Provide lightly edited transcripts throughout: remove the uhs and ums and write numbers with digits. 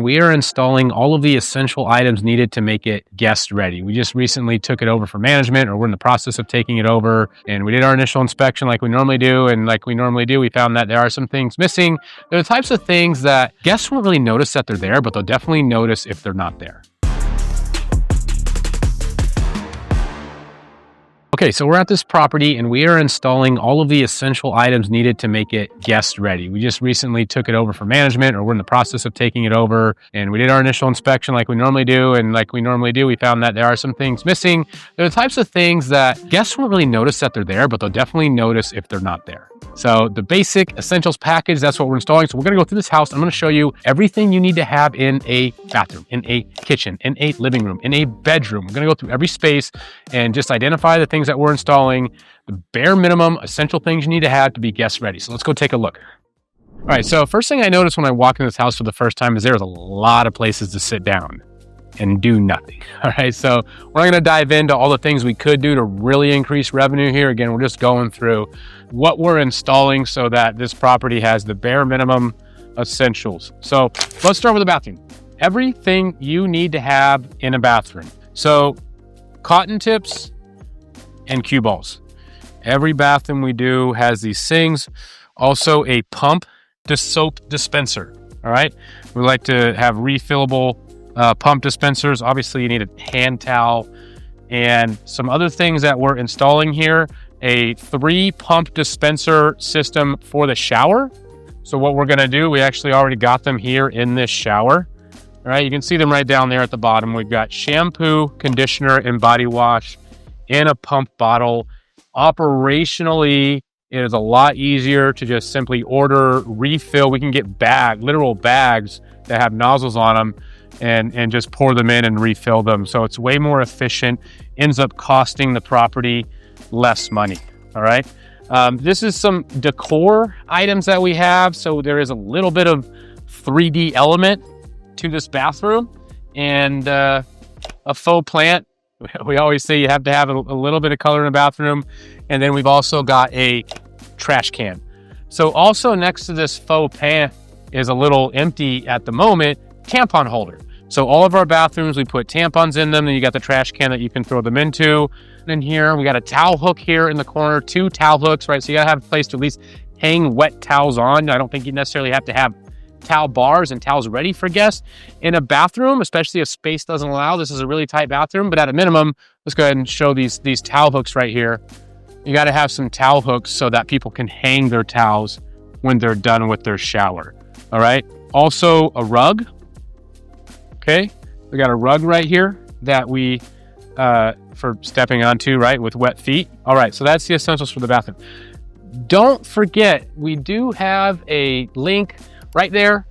and we are installing all of the essential items needed to make it guest ready. We just recently took it over for management, or we're in the process of taking it over, and we did our initial inspection like we normally do. And like we normally do, we found that there are some things missing. They're the types of things that guests won't really notice that they're there, but they'll definitely notice if they're not there. Okay, so we're at this property and we are installing all of the essential items needed to make it guest ready. We just recently took it over for management, or we're in the process of taking it over, and we did our initial inspection like we normally do. And like we normally do, we found that there are some things missing. They're the types of things that guests won't really notice that they're there, but they'll definitely notice if they're not there. So the basic essentials package, that's what we're installing. So we're gonna go through this house. I'm gonna show you everything you need to have in a bathroom, in a kitchen, in a living room, in a bedroom. We're gonna go through every space and just identify the things that we're installing, the bare minimum essential things you need to have to be guest ready. So let's go take a look. All right, so first thing I noticed when I walk in this house for the first time is there's a lot of places to sit down and do nothing. All right, so we're not gonna dive into all the things we could do to really increase revenue here. Again, we're just going through what we're installing so that this property has the bare minimum essentials. So let's start with the bathroom. Everything you need to have in a bathroom. So cotton tips and cue balls. Every bathroom we do has these things. Also a pump to soap dispenser. All right, we like to have refillable pump dispensers. Obviously you need a hand towel and some other things that we're installing here. A 3-pump dispenser system for the shower. So what we're gonna do, we actually already got them here in this shower. All right, you can see them right down there at the bottom. We've got shampoo, conditioner, and body wash in a pump bottle. Operationally, it is a lot easier to just simply order, refill. We can get literal bags that have nozzles on them and just pour them in and refill them. So it's way more efficient, ends up costing the property less money. All right. This is some decor items that we have. So there is a little bit of 3D element to this bathroom and a faux plant. We always say you have to have a little bit of color in the bathroom. And then we've also got a trash can. So also next to this faux pan is a little empty at the moment tampon holder. So all of our bathrooms, we put tampons in them, and you got the trash can that you can throw them into. And in here, we got a towel hook here in the corner, 2 towel hooks, right? So you gotta have a place to at least hang wet towels on. I don't think you necessarily have to have towel bars and towels ready for guests in a bathroom, especially if space doesn't allow. This is a really tight bathroom, but at a minimum, let's go ahead and show these towel hooks right here. You got to have some towel hooks so that people can hang their towels when they're done with their shower. All right. Also a rug. Okay. We got a rug right here that we, for stepping onto, right, with wet feet. All right. So that's the essentials for the bathroom. Don't forget, we do have a link right there,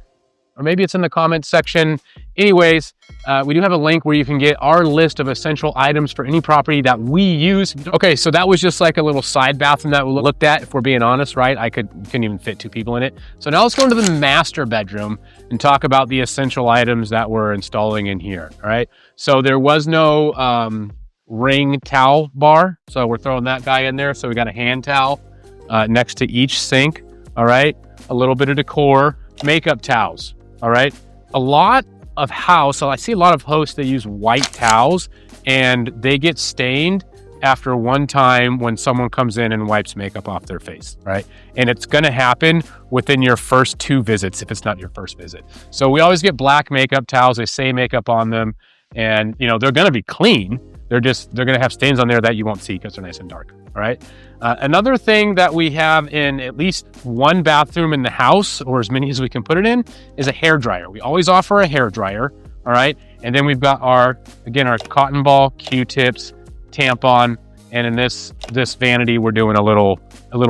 or maybe it's in the comments section. Anyways, we do have a link where you can get our list of essential items for any property that we use. Okay, so that was just like a little side bathroom that we looked at, if we're being honest, right? Couldn't even fit 2 people in it. So now let's go into the master bedroom and talk about the essential items that we're installing in here, all right? So there was no ring towel bar, so we're throwing that guy in there. So we got a hand towel next to each sink, all right? A little bit of decor, makeup towels, all right? A lot of so I see a lot of hosts that use white towels and they get stained after one time when someone comes in and wipes makeup off their face, right? And it's gonna happen within your first 2 visits if it's not your first visit. So we always get black makeup towels. They say makeup on them and they're gonna be clean. They're gonna have stains on there that you won't see because they're nice and dark, all right? Another thing that we have in at least 1 bathroom in the house, or as many as we can put it in, is a hair dryer. We always offer a hair dryer, all right? And then we've got our cotton ball, Q-tips, tampon, and in this vanity, we're doing a little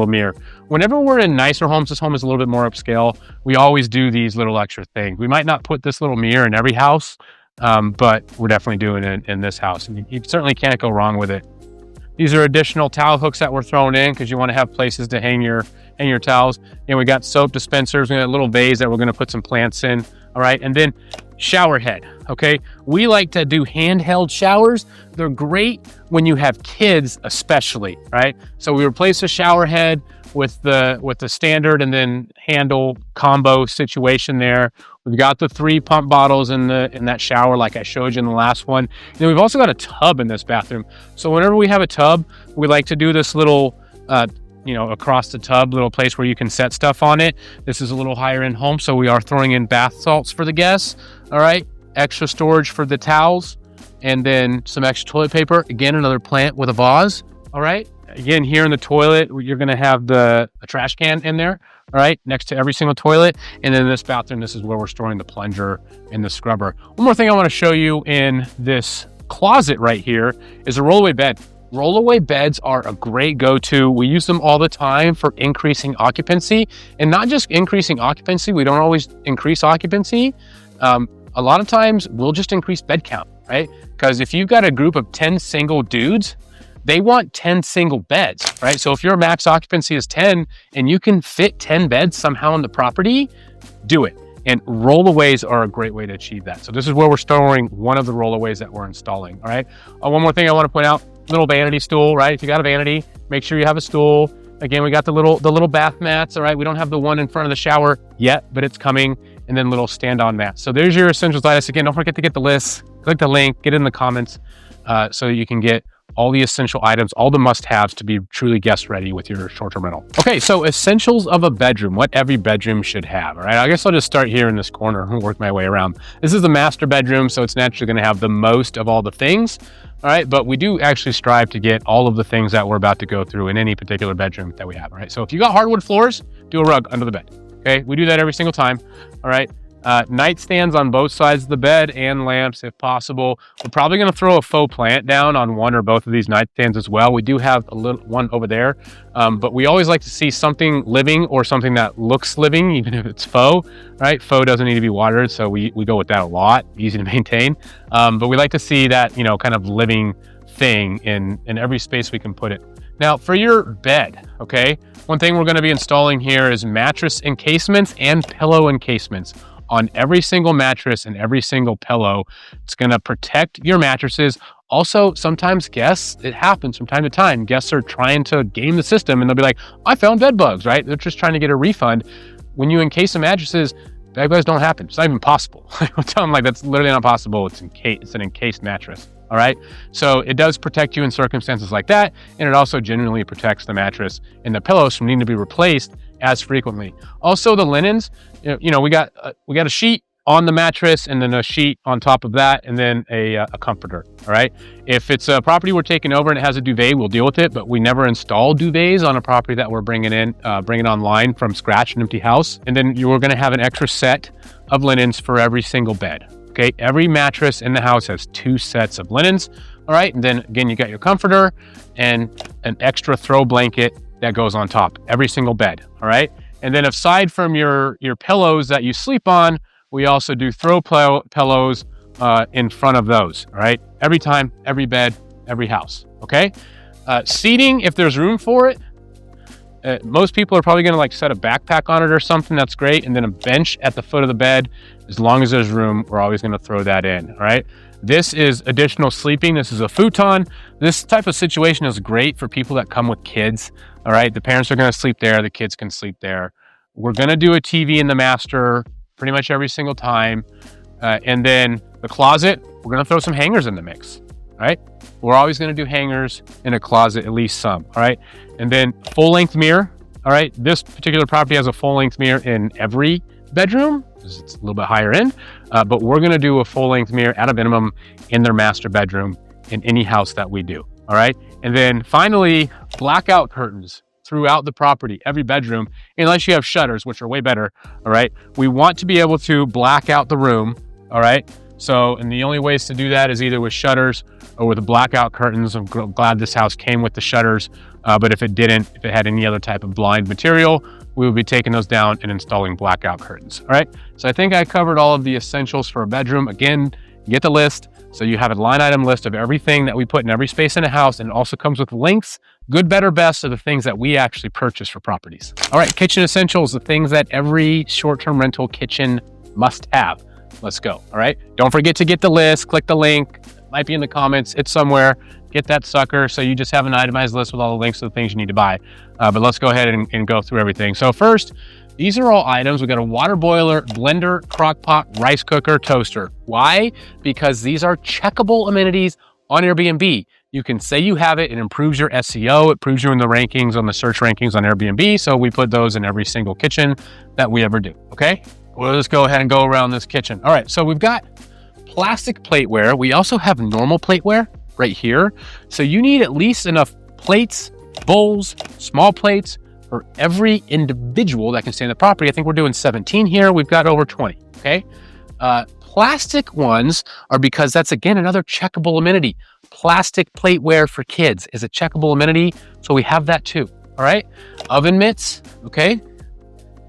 mirror. Whenever we're in nicer homes, this home is a little bit more upscale, we always do these little extra things. We might not put this little mirror in every house, but we're definitely doing it in this house. And you certainly can't go wrong with it. These are additional towel hooks that we're throwing in because you want to have places to hang your towels. And we got soap dispensers. We got a little vase that we're going to put some plants in. All right. And then shower head. Okay. We like to do handheld showers. They're great when you have kids, especially, right? So we replace the shower head with the standard and then handle combo situation there. We've got the 3 pump bottles in that shower like I showed you in the last one. And then we've also got a tub in this bathroom. So whenever we have a tub, we like to do this little across the tub little place where you can set stuff on it. This is a little higher end home, so we are throwing in bath salts for the guests. All right, extra storage for the towels, and then some extra toilet paper. Again, another plant with a vase. All right, again, here in the toilet, you're going to have a trash can in there. All right, next to every single toilet. And then in this bathroom, this is where we're storing the plunger and the scrubber. One more thing I want to show you in this closet right here is a rollaway bed. Rollaway beds are a great go-to. We use them all the time for increasing occupancy, and not just increasing occupancy. We don't always increase occupancy. A lot of times we'll just increase bed count, right? Because if you've got a group of 10 single dudes, they want 10 single beds, right? So if your max occupancy is 10 and you can fit 10 beds somehow on the property, do it. And rollaways are a great way to achieve that. So this is where we're storing one of the rollaways that we're installing, all right? One more thing I want to point out, little vanity stool, right? If you got a vanity, make sure you have a stool. Again, we got the little bath mats, all right? We don't have the one in front of the shower yet, but it's coming. And then little stand-on mats. So there's your essentials list. Again, don't forget to get the list. Click the link, get it in the comments so you can get all the essential items, all the must-haves to be truly guest ready with your short-term rental. Okay, so essentials of a bedroom, what every bedroom should have, all right? I guess I'll just start here in this corner and work my way around. This is the master bedroom, so it's naturally gonna have the most of all the things, all right? But we do actually strive to get all of the things that we're about to go through in any particular bedroom that we have, all right? So if you got hardwood floors, do a rug under the bed, okay? We do that every single time, all right? Nightstands on both sides of the bed and lamps if possible. We're probably going to throw a faux plant down on one or both of these nightstands as well. We do have a little one over there, but we always like to see something living or something that looks living, even if it's faux, right? Faux doesn't need to be watered, so we go with that a lot, easy to maintain. But we like to see that, kind of living thing in every space we can put it. Now for your bed, okay, one thing we're going to be installing here is mattress encasements and pillow encasements on every single mattress and every single pillow. It's gonna protect your mattresses. Also, sometimes guests, it happens from time to time, guests are trying to game the system and they'll be like, I found bed bugs, right? They're just trying to get a refund. When you encase the mattresses, bed bugs don't happen. It's not even possible. I'll tell them like, that's literally not possible. It's an encased mattress, all right? So it does protect you in circumstances like that. And it also genuinely protects the mattress and the pillows from needing to be replaced as frequently. Also the linens, we got a sheet on the mattress and then a sheet on top of that and then a comforter, all right? If it's a property we're taking over and it has a duvet, we'll deal with it, but we never install duvets on a property that we're bringing online from scratch, an empty house. And then you're gonna have an extra set of linens for every single bed, okay? Every mattress in the house has 2 sets of linens, all right? And then again, you got your comforter and an extra throw blanket that goes on top, every single bed, all right? And then aside from your pillows that you sleep on, we also do throw pillows in front of those, all right? Every time, every bed, every house, okay? Seating, if there's room for it, most people are probably gonna like set a backpack on it or something, that's great. And then a bench at the foot of the bed, as long as there's room, we're always gonna throw that in, all right? This is additional sleeping. This is a futon. This type of situation is great for people that come with kids, all right? The parents are gonna sleep there, the kids can sleep there. We're gonna do a TV in the master pretty much every single time. And then the closet, we're gonna throw some hangers in the mix, all right? We're always gonna do hangers in a closet, at least some, all right? And then full length mirror, all right? This particular property has a full length mirror in every bedroom, because it's a little bit higher end, but we're gonna do a full length mirror at a minimum in their master bedroom in any house that we do, all right? And then finally, blackout curtains throughout the property, every bedroom, unless you have shutters, which are way better, all right? We want to be able to black out the room, all right? So, and the only ways to do that is either with shutters or with the blackout curtains. I'm glad this house came with the shutters, but if it didn't, if it had any other type of blind material, we would be taking those down and installing blackout curtains, all right? So I think I covered all of the essentials for a bedroom. Again, get the list. So you have a line item list of everything that we put in every space in a house, and it also comes with links, good, better, best, of the things that we actually purchase for properties. All right, kitchen essentials, the things that every short-term rental kitchen must have. Let's go, all right? Don't forget to get the list, click the link, Might be in the comments. It's somewhere. Get that sucker. So you just have an itemized list with all the links to the things you need to buy. But let's go ahead and go through everything. So first, these are all items. We got a water boiler, blender, crock pot, rice cooker, toaster. Why? Because these are checkable amenities on Airbnb. You can say you have it. It improves your SEO. It proves you in the rankings, on the search rankings on Airbnb. So we put those in every single kitchen that we ever do. Okay. We'll just go ahead and go around this kitchen. All right. So we've got plastic plateware. We also have normal plateware right here. So you need at least enough plates, bowls, small plates for every individual that can stay in the property. I think we're doing 17 here. We've got over 20. Okay. Plastic ones are because that's, again, another checkable amenity. Plastic plateware for kids is a checkable amenity. So we have that too. All right. Oven mitts. Okay.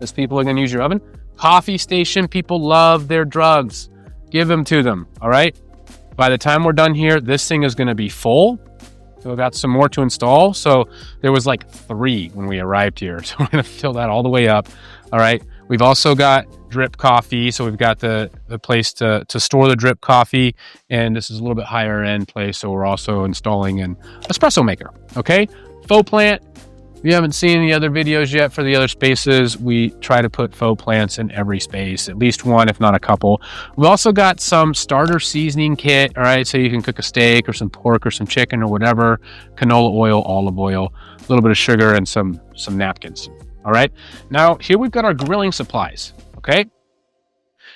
As people are going to use your oven. Coffee station. People love their drugs. Give them to them. All right. By the time we're done here, this thing is going to be full. So we've got some more to install. So there was like 3 when we arrived here. So we're going to fill that all the way up. All right. We've also got drip coffee. So we've got the place to store the drip coffee. And this is a little bit higher end place. So we're also installing an espresso maker. Okay. Faux plant. If you haven't seen the other videos yet for the other spaces, we try to put faux plants in every space, at least one, if not a couple. We've also got some starter seasoning kit. All right. So you can cook a steak or some pork or some chicken or whatever, canola oil, olive oil, a little bit of sugar, and some napkins. All right. Now here we've got our grilling supplies. Okay.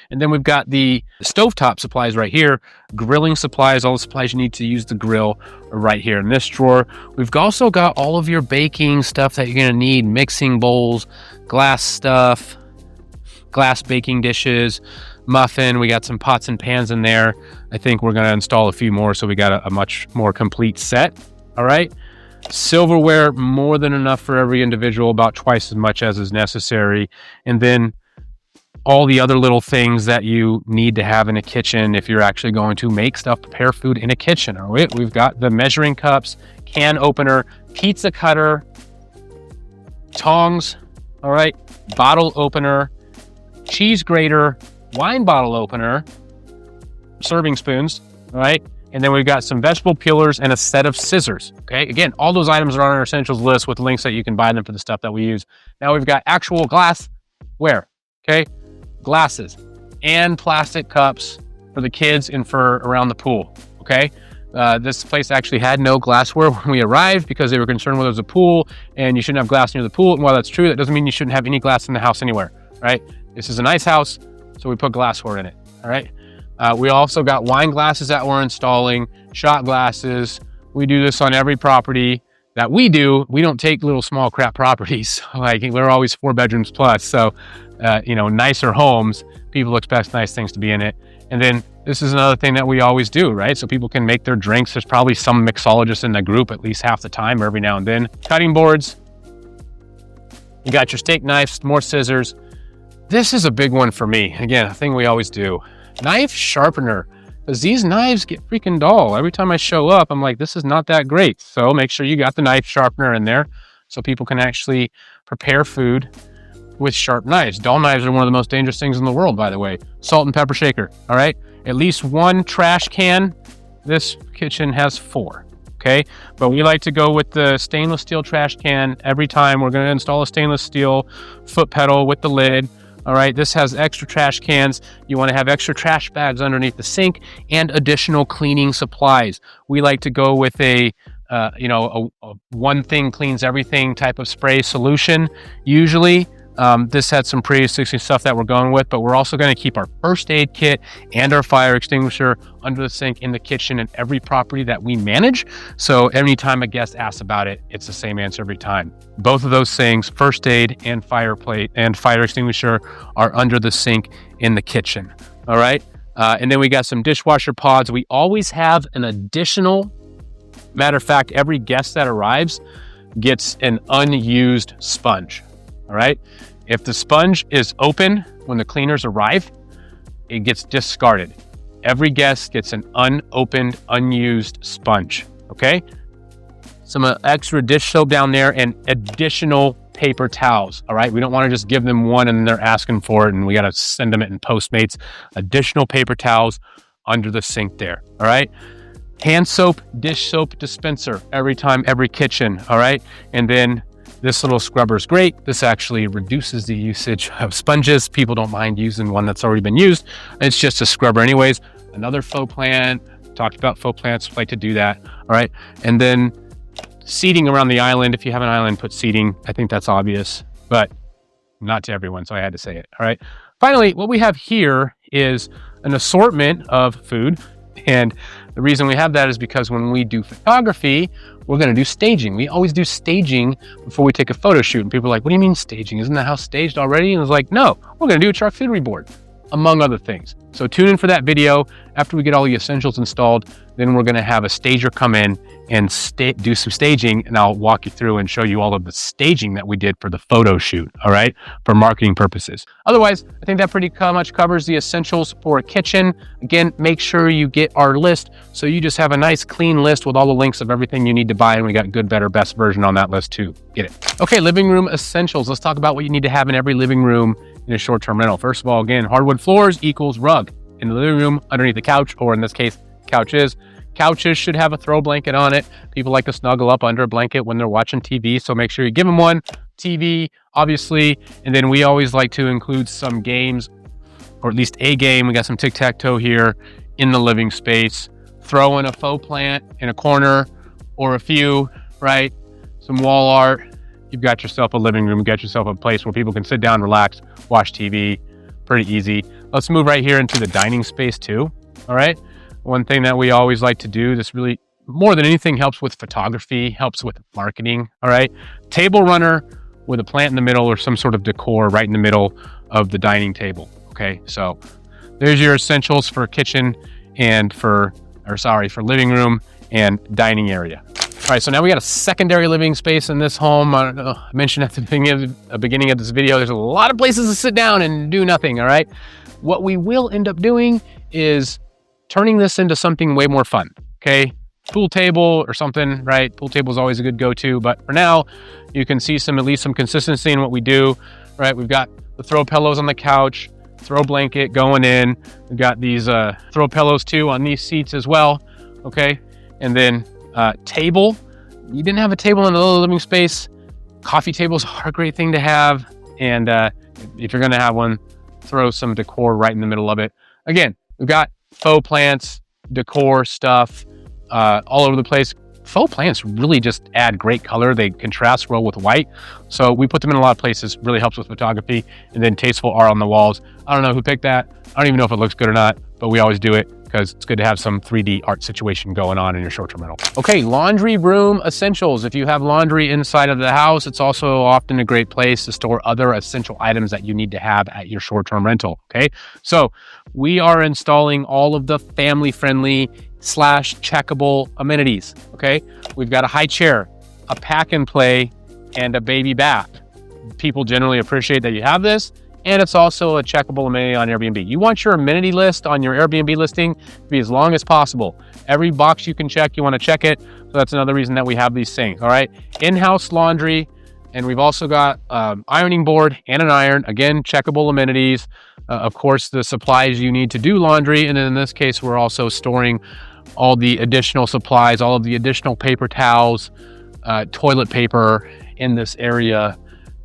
And then we've got the stovetop supplies right here, grilling supplies, all the supplies you need to use the grill are right here in this drawer. We've also got all of your baking stuff that you're going to need, mixing bowls, glass stuff, glass baking dishes, muffin. We got some pots and pans in there. I think we're going to install a few more, so we got a much more complete set. All right. Silverware, more than enough for every individual, about twice as much as is necessary. And then all the other little things that you need to have in a kitchen if you're actually going to make stuff, prepare food in a kitchen. All right, we've got the measuring cups, can opener, pizza cutter, tongs, all right, bottle opener, cheese grater, wine bottle opener, serving spoons, all right, and then we've got some vegetable peelers and a set of scissors. Okay, again, all those items are on our essentials list with links that you can buy them for the stuff that we use. Now we've got actual glassware. Okay, glasses and plastic cups for the kids and for around the pool. Okay. This place actually had no glassware when we arrived because they were concerned whether it was a pool and you shouldn't have glass near the pool. And while that's true, that doesn't mean you shouldn't have any glass in the house anywhere, right? This is a nice house, so we put glassware in it. All right. We also got wine glasses that we're installing, shot glasses. We do this on every property that we do. We don't take little small crap properties. Like, we're always 4 bedrooms plus. So, nicer homes, people expect nice things to be in it. And then this is another thing that we always do, right? So people can make their drinks. There's probably some mixologist in the group at least half the time, or every now and then. Cutting boards. You got your steak knives, more scissors. This is a big one for me. Again, a thing we always do. Knife sharpener. Because these knives get freaking dull. Every time I show up, I'm like, this is not that great. So make sure you got the knife sharpener in there so people can actually prepare food with sharp knives. Dull knives are one of the most dangerous things in the world, by the way. Salt and pepper shaker, all right? At least 1 trash can. This kitchen has 4, okay? But we like to go with the stainless steel trash can every time. We're gonna install a stainless steel foot pedal with the lid. All right, this has extra trash cans. You want to have extra trash bags underneath the sink and additional cleaning supplies. We like to go with a one thing cleans everything type of spray solution. Usually, this had some pre-existing stuff that we're going with, but we're also going to keep our first aid kit and our fire extinguisher under the sink in the kitchen in every property that we manage. So anytime a guest asks about it, it's the same answer every time. Both of those things, first aid and fire plate and fire extinguisher, are under the sink in the kitchen. All right. And then we got some dishwasher pods. We always have an additional, matter of fact, every guest that arrives gets an unused sponge. All right. If the sponge is open when the cleaners arrive, it gets discarded. Every guest gets an unopened, unused sponge. Okay. Some extra dish soap down there and additional paper towels. All right. We don't want to just give them one and they're asking for it and we got to send them it in Postmates. Additional paper towels under the sink there. All right. Hand soap, dish soap dispenser every time, every kitchen, all right? And then this little scrubber is great. This actually reduces the usage of sponges. People don't mind using one that's already been used. It's just a scrubber anyways. Another faux plant, talked about faux plants, like to do that, all right? And then seating around the island. If you have an island, put seating. I think that's obvious, but not to everyone, so I had to say it, all right? Finally, what we have here is an assortment of food. And the reason we have that is because when we do photography, we're going to do staging. We always do staging before we take a photo shoot. And people are like, what do you mean staging? Isn't that house staged already? And it's like, no, we're going to do a charcuterie board, among other things. So tune in for that video. After we get all the essentials installed, then we're going to have a stager come in and do some staging, and I'll walk you through and show you all of the staging that we did for the photo shoot, all right, for marketing purposes. Otherwise, I think that pretty much covers the essentials for a kitchen. Again, make sure you get our list so you just have a nice clean list with all the links of everything you need to buy, and we got good, better, best version on that list too. Get it? Okay, living room essentials. Let's talk about what you need to have in every living room in a short-term rental. First of all, again, hardwood floors equals rug in the living room underneath the couch, or in this case, couches. Couches should have a throw blanket on it. People like to snuggle up under a blanket when they're watching TV, so make sure you give them one. TV, obviously, and then we always like to include some games, or at least a game. We got some tic-tac-toe here in the living space. Throw in a faux plant in a corner, or a few, right? Some wall art. You've got yourself a living room. You've got yourself a place where people can sit down, relax, watch TV. Pretty easy. Let's move right here into the dining space too, all right? One thing that we always like to do, this really, more than anything, helps with photography, helps with marketing, all right? Table runner with a plant in the middle or some sort of decor right in the middle of the dining table, okay? So there's your essentials for kitchen and for living room and dining area. All right, so now we got a secondary living space in this home. I mentioned at the beginning of this video, there's a lot of places to sit down and do nothing, all right? What we will end up doing is turning this into something way more fun, okay? Pool table or something, right? Pool table is always a good go-to, but for now, you can see at least some consistency in what we do, right? We've got the throw pillows on the couch, throw blanket going in. We've got these throw pillows too on these seats as well, okay? And then table. You didn't have a table in the little living space. Coffee tables are a great thing to have. And if you're gonna have one, throw some decor right in the middle of it. Again, we've got faux plants, decor stuff, all over the place. Faux plants really just add great color. They contrast well with white. So we put them in a lot of places, really helps with photography. And then tasteful art on the walls. I don't know who picked that. I don't even know if it looks good or not, but we always do it because it's good to have some 3D art situation going on in your short-term rental. Okay, laundry room essentials. If you have laundry inside of the house, it's also often a great place to store other essential items that you need to have at your short-term rental, okay? So we are installing all of the family-friendly / checkable amenities, okay? We've got a high chair, a pack and play, and a baby bath. People generally appreciate that you have this, and it's also a checkable amenity on Airbnb. You want your amenity list on your Airbnb listing to be as long as possible. Every box you can check, you want to check it. So that's another reason that we have these things, all right? In-house laundry, and we've also got ironing board and an iron. Again, checkable amenities. Of course, the supplies you need to do laundry. And then in this case, we're also storing all the additional supplies, all of the additional paper towels, toilet paper in this area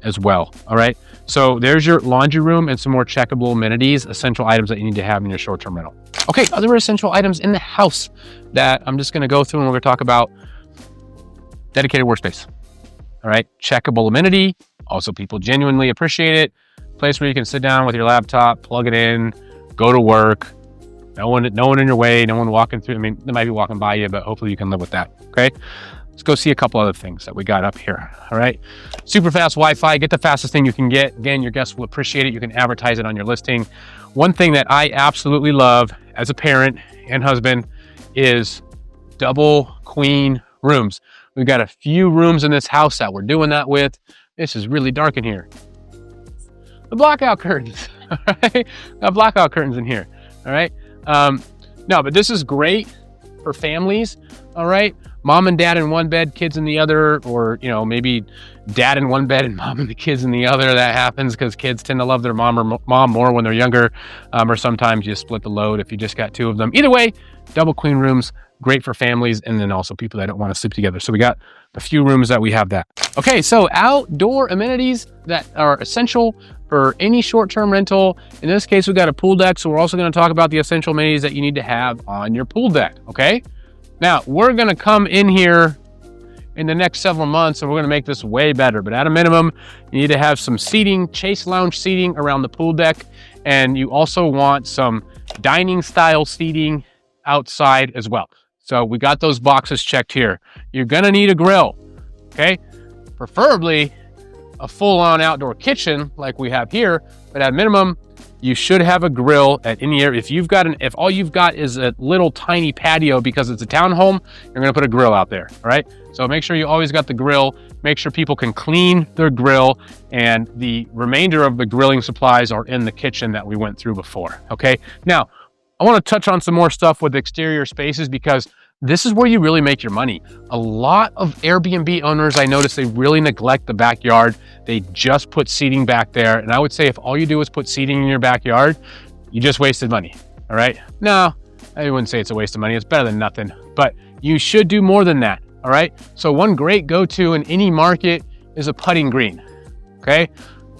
as well, all right? So there's your laundry room and some more checkable amenities, essential items that you need to have in your short-term rental. Okay, other essential items in the house that I'm just gonna go through and we're gonna talk about. Dedicated workspace, all right? Checkable amenity, also people genuinely appreciate it. Place where you can sit down with your laptop, plug it in, go to work. No one in your way, no one walking through. I mean, they might be walking by you, but hopefully you can live with that, okay? Let's go see a couple other things that we got up here, all right? Super fast Wi-Fi, get the fastest thing you can get. Again, your guests will appreciate it. You can advertise it on your listing. One thing that I absolutely love as a parent and husband is double queen rooms. We've got a few rooms in this house that we're doing that with. This is really dark in here. The blackout curtains, all right? Got blackout curtains in here, all right? No, but this is great for families, all right? Mom and dad in one bed, kids in the other, or, you know, maybe dad in one bed and mom and the kids in the other. That happens because kids tend to love their mom more when they're younger, or sometimes you split the load if you just got two of them. Either way, double queen rooms, great for families, and then also people that don't want to sleep together. So we got a few rooms that we have that. Okay, so outdoor amenities that are essential for any short-term rental. In this case, we got a pool deck, so we're also going to talk about the essential amenities that you need to have on your pool deck, okay? Now, we're going to come in here in the next several months, and we're going to make this way better. But at a minimum, you need to have some seating, chase lounge seating around the pool deck, and you also want some dining style seating outside as well. So we got those boxes checked here. You're going to need a grill, okay? Preferably a full-on outdoor kitchen like we have here, but at a minimum, you should have a grill at any area. If all you've got is a little tiny patio because it's a townhome, you're going to put a grill out there, all right? So make sure you always got the grill. Make sure people can clean their grill, and the remainder of the grilling supplies are in the kitchen that we went through before, okay? Now, I want to touch on some more stuff with exterior spaces because this is where you really make your money. A lot of Airbnb owners, I notice they really neglect the backyard. They just put seating back there. And I would say if all you do is put seating in your backyard, you just wasted money, all right? No, I wouldn't say it's a waste of money. It's better than nothing, but you should do more than that, all right? So one great go-to in any market is a putting green, okay?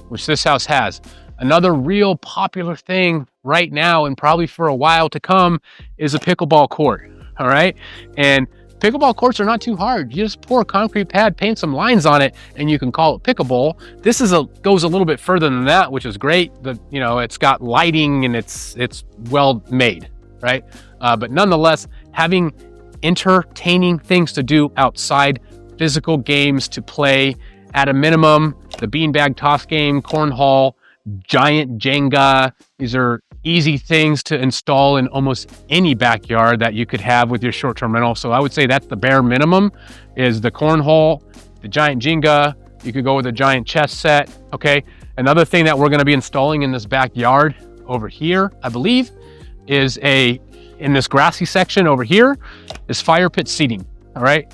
Which this house has. Another real popular thing right now and probably for a while to come is a pickleball court. All right. And pickleball courts are not too hard. You just pour a concrete pad, paint some lines on it, and you can call it pickleball. This goes a little bit further than that, which is great. It's got lighting and it's well made, right? But nonetheless, having entertaining things to do outside, physical games to play at a minimum, the beanbag toss game, cornhole, giant Jenga. These are easy things to install in almost any backyard that you could have with your short-term rental. So I would say that's the bare minimum is the cornhole, the giant Jenga. You could go with a giant chess set, okay? Another thing that we're gonna be installing in this backyard over here, I believe, is in this grassy section over here, is fire pit seating, all right?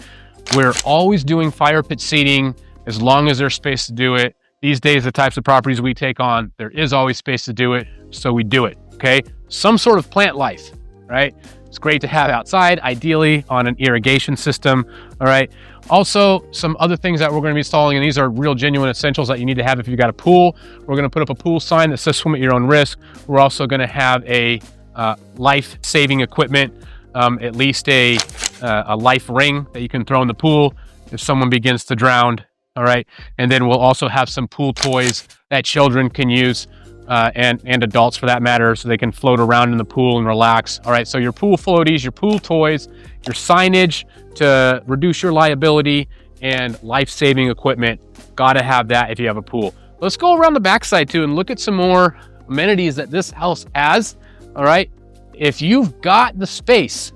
We're always doing fire pit seating as long as there's space to do it. These days, the types of properties we take on, there is always space to do it, so we do it, okay? Some sort of plant life, right? It's great to have outside, ideally on an irrigation system, all right? Also, some other things that we're gonna be installing, and these are real genuine essentials that you need to have if you've got a pool. We're gonna put up a pool sign that says swim at your own risk. We're also gonna have a life-saving equipment, at least a life ring that you can throw in the pool if someone begins to drown. All right, and then we'll also have some pool toys that children can use and adults for that matter, so they can float around in the pool and relax. All right, so your pool floaties, your pool toys, your signage to reduce your liability, and life-saving equipment. Gotta have that if you have a pool. Let's go around the backside too and look at some more amenities that this house has. All right, if you've got the space,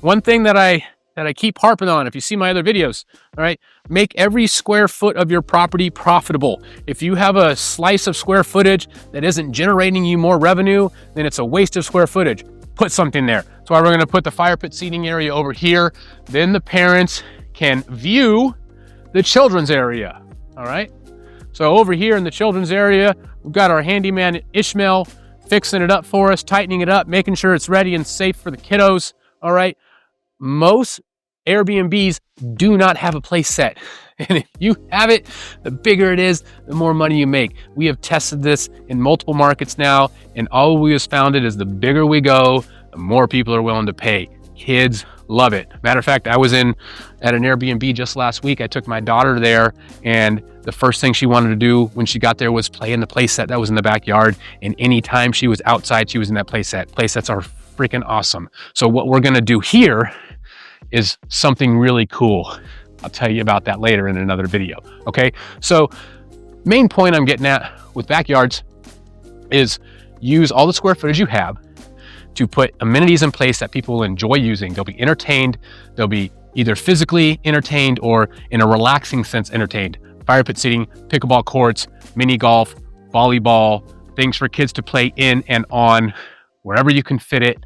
one thing that I keep harping on, if you see my other videos, all right, make every square foot of your property profitable. If you have a slice of square footage that isn't generating you more revenue, then it's a waste of square footage. Put something there. That's why we're gonna put the fire pit seating area over here. Then the parents can view the children's area, all right? So over here in the children's area, we've got our handyman Ishmael fixing it up for us, tightening it up, making sure it's ready and safe for the kiddos, all right? Most Airbnbs do not have a place set. And if you have it, the bigger it is, the more money you make. We have tested this in multiple markets now, and all we have found is the bigger we go, the more people are willing to pay. Kids love it. Matter of fact, I was at an Airbnb just last week. I took my daughter there, and the first thing she wanted to do when she got there was play in the play set that was in the backyard. And anytime she was outside, she was in that play set. Play sets are freaking awesome. So what we're gonna do here is something really cool. I'll tell you about that later in another video, okay? So main point I'm getting at with backyards is use all the square footage you have to put amenities in place that people will enjoy using. They'll be entertained. They'll be either physically entertained or in a relaxing sense entertained. Fire pit seating, pickleball courts, mini golf, volleyball, things for kids to play in and on, wherever you can fit it.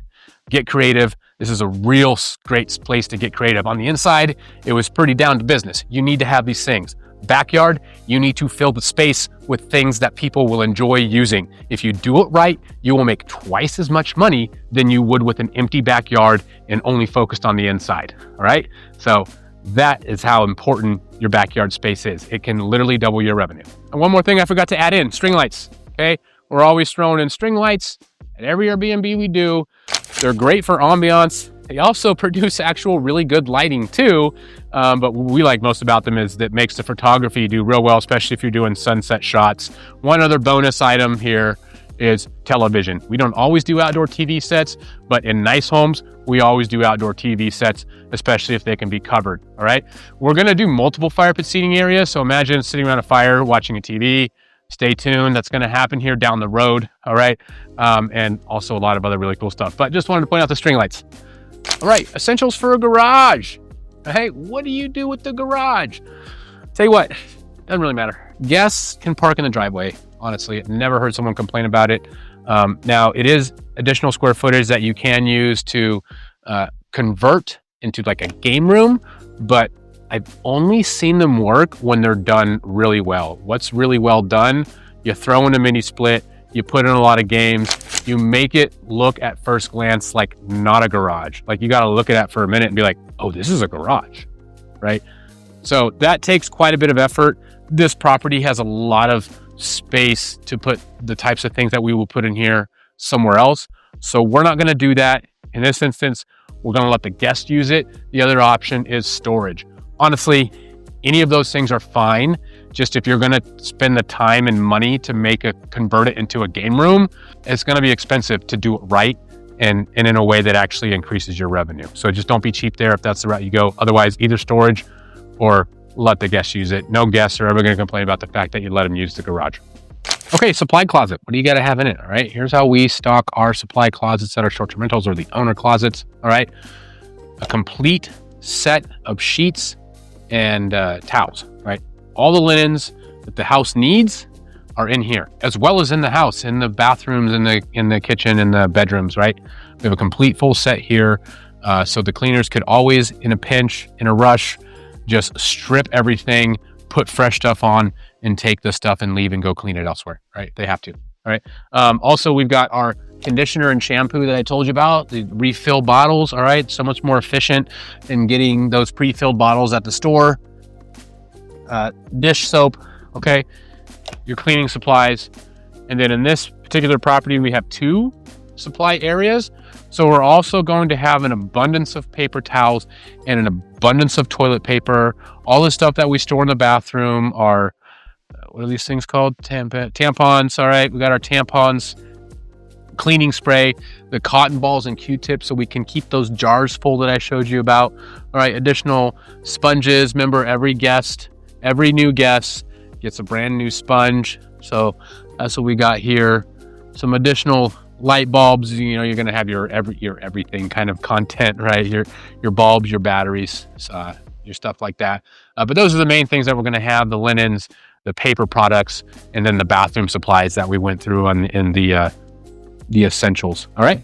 Get creative. This is a real great place to get creative. On the inside, it was pretty down to business. You need to have these things. Backyard, you need to fill the space with things that people will enjoy using. If you do it right, you will make twice as much money than you would with an empty backyard and only focused on the inside, all right? So that is how important your backyard space is. It can literally double your revenue. And one more thing I forgot to add in, string lights, okay? We're always throwing in string lights at every Airbnb we do. They're great for ambiance. They also produce actual really good lighting too. But what we like most about them is that makes the photography do real well, especially if you're doing sunset shots. One other bonus item here is television. We don't always do outdoor TV sets, but in nice homes, we always do outdoor TV sets, especially if they can be covered, all right? We're gonna do multiple fire pit seating areas. So imagine sitting around a fire, watching a TV. Stay tuned, that's gonna happen here down the road, all right? And also a lot of other really cool stuff. But just wanted to point out the string lights. All right, essentials for a garage. Hey, what do you do with the garage? Tell you what, doesn't really matter. Guests can park in the driveway. Honestly, I've never heard someone complain about it. Now, it is additional square footage that you can use to convert into like a game room, but I've only seen them work when they're done really well. What's really well done? You throw in a mini split, you put in a lot of games, you make it look at first glance like not a garage. Like you gotta look at it for a minute and be like, oh, this is a garage, right? So that takes quite a bit of effort. This property has a lot of space to put the types of things that we will put in here somewhere else. So we're not gonna do that. In this instance, we're gonna let the guest use it. The other option is storage. Honestly, any of those things are fine. Just if you're gonna spend the time and money to convert it into a game room, it's gonna be expensive to do it right and in a way that actually increases your revenue. So just don't be cheap there if that's the route you go. Otherwise, either storage or let the guests use it. No guests are ever gonna complain about the fact that you let them use the garage. Okay, supply closet. What do you gotta have in it, all right? Here's how we stock our supply closets at our short-term rentals or the owner closets, all right? A complete set of sheets and towels, right? All the linens that the house needs are in here, as well as in the house, in the bathrooms, in the kitchen, in the bedrooms, right? We have a complete full set here. So the cleaners could always, in a pinch, in a rush, just strip everything, put fresh stuff on, and take the stuff and leave and go clean it elsewhere, right? They have to, all right? Also, we've got our conditioner and shampoo that I told you about, the refill bottles, all right? So much more efficient in getting those pre-filled bottles at the store. Dish soap, okay? Your cleaning supplies. And then in this particular property, we have 2 supply areas. So we're also going to have an abundance of paper towels and an abundance of toilet paper. All the stuff that we store in the bathroom are, what are these things called? Tampons, all right? We got our tampons, cleaning spray, the cotton balls and Q-tips so we can keep those jars full that I showed you about. All right, additional sponges. Remember, every new guest gets a brand new sponge. So that's what we got here. Some additional light bulbs. You know, you're gonna have your everything kind of content, right? Your bulbs, your batteries, your stuff like that. But those are the main things that we're gonna have: the linens, the paper products, and then the bathroom supplies that we went through in the essentials. All right.